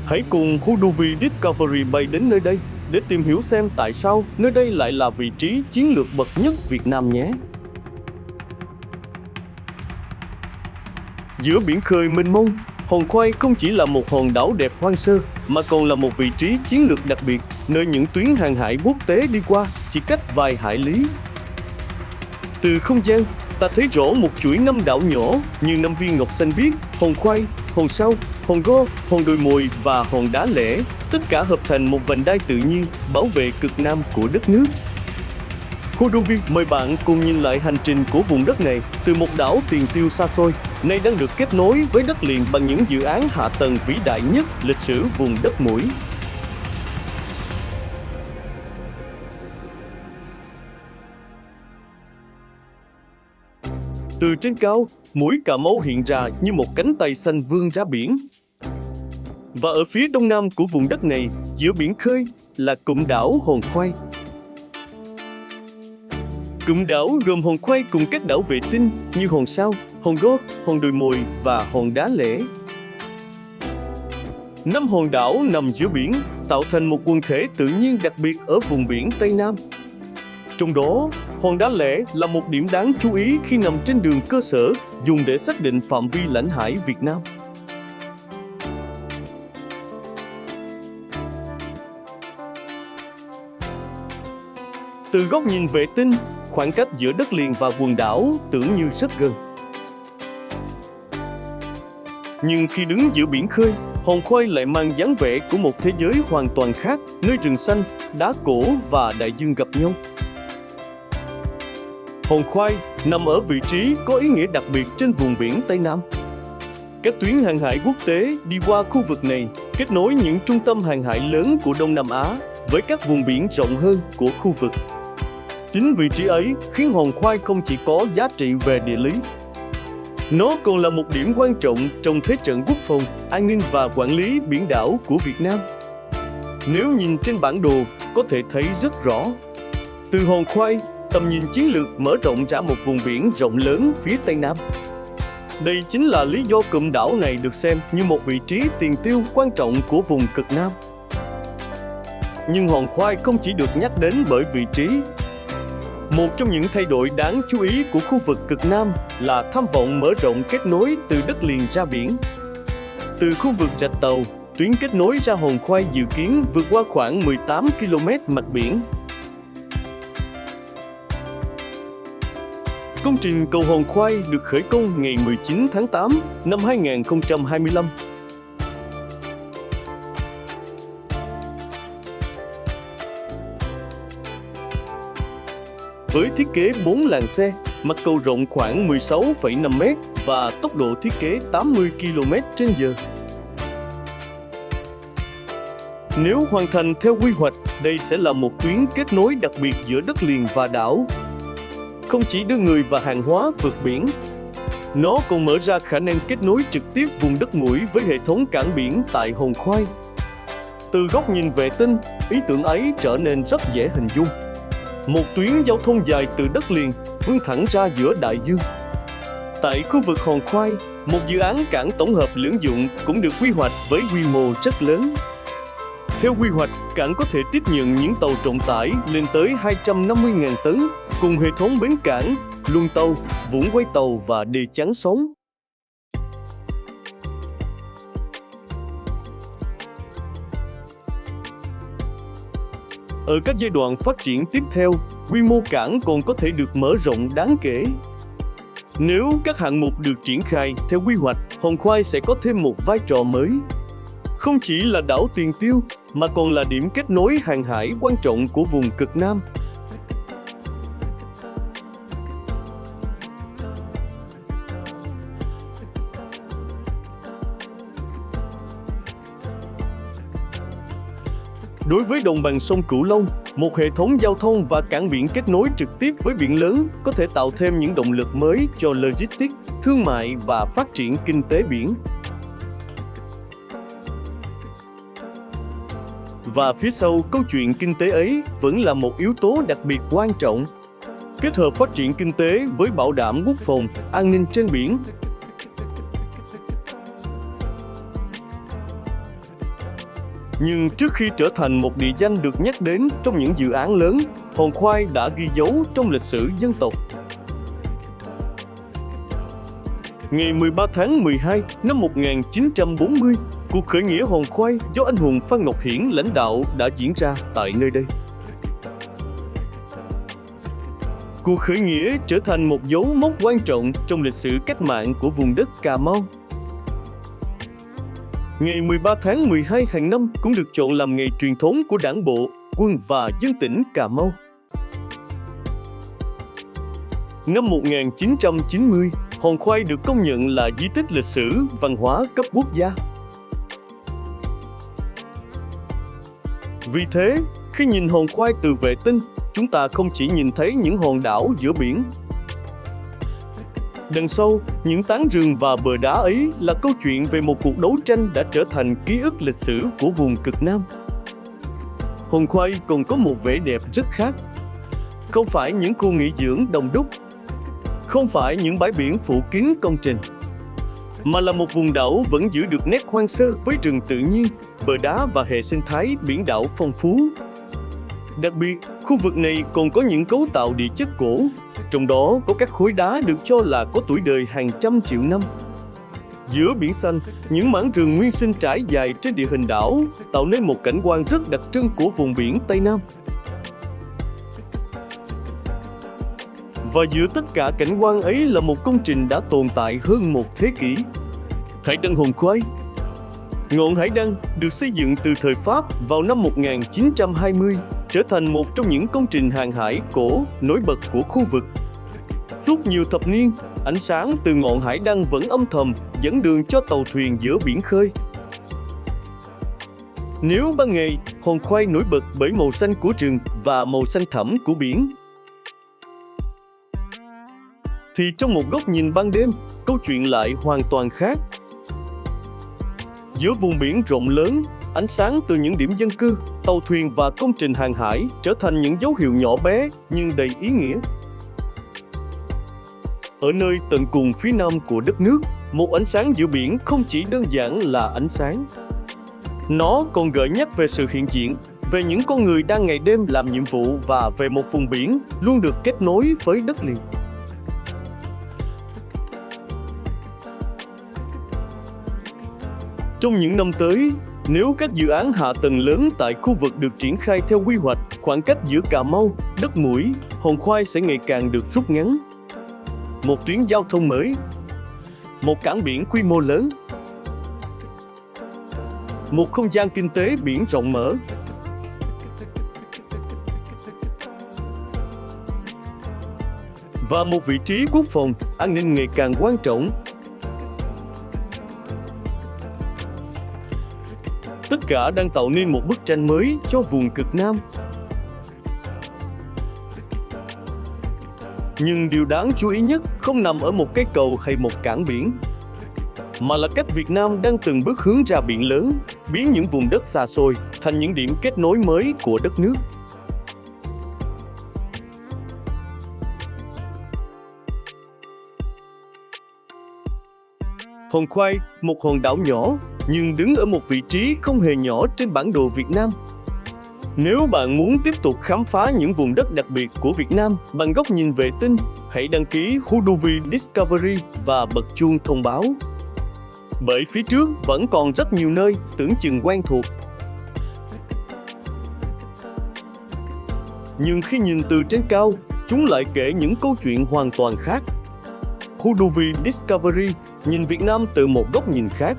Hãy cùng Hudovi Discovery bay đến nơi đây để tìm hiểu xem tại sao nơi đây lại là vị trí chiến lược bậc nhất Việt Nam nhé. Giữa biển khơi mênh mông, Hòn Khoai không chỉ là một hòn đảo đẹp hoang sơ mà còn là một vị trí chiến lược đặc biệt nơi những tuyến hàng hải quốc tế đi qua chỉ cách vài hải lý. Từ không gian, ta thấy rõ một chuỗi 5 đảo nhỏ như 5 viên ngọc xanh biếc, Hòn Khoai, Hòn Sao, Hòn Go, Hòn Đồi Mồi và Hòn Đá Lẻ, tất cả hợp thành một vành đai tự nhiên bảo vệ cực nam của đất nước. Hudovi mời bạn cùng nhìn lại hành trình của vùng đất này từ một đảo tiền tiêu xa xôi, nay đang được kết nối với đất liền bằng những dự án hạ tầng vĩ đại nhất lịch sử vùng đất mũi. Từ trên cao, mũi Cà Mau hiện ra như một cánh tay xanh vươn ra biển. Và ở phía đông nam của vùng đất này, giữa biển khơi, là cụm đảo Hòn Khoai. Cụm đảo gồm Hòn Khoai cùng các đảo vệ tinh như Hòn Sao, Hòn Go, Hòn Đồi Mồi và Hòn Đá Lẻ. 5 hòn đảo nằm giữa biển, tạo thành một quần thể tự nhiên đặc biệt ở vùng biển Tây Nam. Trong đó, Hòn Đá Lẻ là một điểm đáng chú ý khi nằm trên đường cơ sở dùng để xác định phạm vi lãnh hải Việt Nam. Từ góc nhìn vệ tinh, khoảng cách giữa đất liền và quần đảo tưởng như rất gần. Nhưng khi đứng giữa biển khơi, Hòn Khoai lại mang dáng vẻ của một thế giới hoàn toàn khác, nơi rừng xanh, đá cổ và đại dương gặp nhau. Hòn Khoai nằm ở vị trí có ý nghĩa đặc biệt trên vùng biển Tây Nam. Các tuyến hàng hải quốc tế đi qua khu vực này kết nối những trung tâm hàng hải lớn của Đông Nam Á với các vùng biển rộng hơn của khu vực. Chính vị trí ấy khiến Hòn Khoai không chỉ có giá trị về địa lý. Nó còn là một điểm quan trọng trong thế trận quốc phòng, an ninh và quản lý biển đảo của Việt Nam. Nếu nhìn trên bản đồ, có thể thấy rất rõ. Từ Hòn Khoai, tầm nhìn chiến lược mở rộng ra một vùng biển rộng lớn phía Tây Nam. Đây chính là lý do cụm đảo này được xem như một vị trí tiền tiêu quan trọng của vùng cực Nam. Nhưng Hòn Khoai không chỉ được nhắc đến bởi vị trí. Một trong những thay đổi đáng chú ý của khu vực cực Nam là tham vọng mở rộng kết nối từ đất liền ra biển. Từ khu vực Rạch Tàu, tuyến kết nối ra Hòn Khoai dự kiến vượt qua khoảng 18 km mặt biển. Công trình cầu Hòn Khoai được khởi công ngày 19 tháng 8 năm 2025. Với thiết kế 4 làn xe, mặt cầu rộng khoảng 16,5 m và tốc độ thiết kế 80 km/h. Nếu hoàn thành theo quy hoạch, đây sẽ là một tuyến kết nối đặc biệt giữa đất liền và đảo. Không chỉ đưa người và hàng hóa vượt biển, nó còn mở ra khả năng kết nối trực tiếp vùng đất mũi với hệ thống cảng biển tại Hòn Khoai. Từ góc nhìn vệ tinh, ý tưởng ấy trở nên rất dễ hình dung. Một tuyến giao thông dài từ đất liền vươn thẳng ra giữa đại dương. Tại khu vực Hòn Khoai, một dự án cảng tổng hợp lưỡng dụng cũng được quy hoạch với quy mô rất lớn. Theo quy hoạch, cảng có thể tiếp nhận những tàu trọng tải lên tới 250.000 tấn, cùng hệ thống bến cảng, luồng tàu, vũng quay tàu và đê chắn sóng. Ở các giai đoạn phát triển tiếp theo, quy mô cảng còn có thể được mở rộng đáng kể. Nếu các hạng mục được triển khai theo quy hoạch, Hòn Khoai sẽ có thêm một vai trò mới. Không chỉ là đảo tiền tiêu, mà còn là điểm kết nối hàng hải quan trọng của vùng cực Nam. Đối với đồng bằng sông Cửu Long, một hệ thống giao thông và cảng biển kết nối trực tiếp với biển lớn có thể tạo thêm những động lực mới cho logistics, thương mại và phát triển kinh tế biển. Và phía sau câu chuyện kinh tế ấy vẫn là một yếu tố đặc biệt quan trọng. Kết hợp phát triển kinh tế với bảo đảm quốc phòng, an ninh trên biển. Nhưng trước khi trở thành một địa danh được nhắc đến trong những dự án lớn, Hòn Khoai đã ghi dấu trong lịch sử dân tộc. Ngày 13 tháng 12 năm 1940, cuộc khởi nghĩa Hòn Khoai do anh hùng Phan Ngọc Hiển lãnh đạo đã diễn ra tại nơi đây. Cuộc khởi nghĩa trở thành một dấu mốc quan trọng trong lịch sử cách mạng của vùng đất Cà Mau. Ngày 13 tháng 12 hàng năm cũng được chọn làm ngày truyền thống của Đảng bộ, quân và dân tỉnh Cà Mau. Năm 1990, Hòn Khoai được công nhận là di tích lịch sử văn hóa cấp quốc gia. Vì thế, khi nhìn Hòn Khoai từ vệ tinh, chúng ta không chỉ nhìn thấy những hòn đảo giữa biển. Đằng sau, những tán rừng và bờ đá ấy là câu chuyện về một cuộc đấu tranh đã trở thành ký ức lịch sử của vùng cực Nam. Hòn Khoai còn có một vẻ đẹp rất khác. Không phải những khu nghỉ dưỡng đông đúc, không phải những bãi biển phủ kín công trình, mà là một vùng đảo vẫn giữ được nét hoang sơ với rừng tự nhiên, bờ đá và hệ sinh thái biển đảo phong phú. Đặc biệt, khu vực này còn có những cấu tạo địa chất cổ, trong đó có các khối đá được cho là có tuổi đời hàng trăm triệu năm. Giữa biển xanh, những mảng rừng nguyên sinh trải dài trên địa hình đảo tạo nên một cảnh quan rất đặc trưng của vùng biển Tây Nam. Và giữa tất cả cảnh quan ấy là một công trình đã tồn tại hơn một thế kỷ. Hải đăng Hòn Khoai. Ngọn hải đăng được xây dựng từ thời Pháp vào năm 1920, trở thành một trong những công trình hàng hải cổ nổi bật của khu vực. Suốt nhiều thập niên, ánh sáng từ ngọn hải đăng vẫn âm thầm dẫn đường cho tàu thuyền giữa biển khơi. Nếu ban ngày, Hòn Khoai nổi bật bởi màu xanh của rừng và màu xanh thẳm của biển, thì trong một góc nhìn ban đêm, câu chuyện lại hoàn toàn khác. Giữa vùng biển rộng lớn, ánh sáng từ những điểm dân cư, tàu thuyền và công trình hàng hải trở thành những dấu hiệu nhỏ bé nhưng đầy ý nghĩa. Ở nơi tận cùng phía nam của đất nước, một ánh sáng giữa biển không chỉ đơn giản là ánh sáng. Nó còn gợi nhắc về sự hiện diện, về những con người đang ngày đêm làm nhiệm vụ và về một vùng biển luôn được kết nối với đất liền. Trong những năm tới, nếu các dự án hạ tầng lớn tại khu vực được triển khai theo quy hoạch, khoảng cách giữa Cà Mau, đất mũi, Hòn Khoai sẽ ngày càng được rút ngắn. Một tuyến giao thông mới, một cảng biển quy mô lớn, một không gian kinh tế biển rộng mở, và một vị trí quốc phòng, an ninh ngày càng quan trọng. Tất cả đang tạo nên một bức tranh mới cho vùng cực Nam. Nhưng điều đáng chú ý nhất không nằm ở một cây cầu hay một cảng biển, mà là cách Việt Nam đang từng bước hướng ra biển lớn, biến những vùng đất xa xôi thành những điểm kết nối mới của đất nước. Hòn Khoai, một hòn đảo nhỏ, nhưng đứng ở một vị trí không hề nhỏ trên bản đồ Việt Nam. Nếu bạn muốn tiếp tục khám phá những vùng đất đặc biệt của Việt Nam bằng góc nhìn vệ tinh, hãy đăng ký Hudovi Discovery và bật chuông thông báo. Bởi phía trước vẫn còn rất nhiều nơi tưởng chừng quen thuộc. Nhưng khi nhìn từ trên cao, chúng lại kể những câu chuyện hoàn toàn khác. Hudovi Discovery nhìn Việt Nam từ một góc nhìn khác.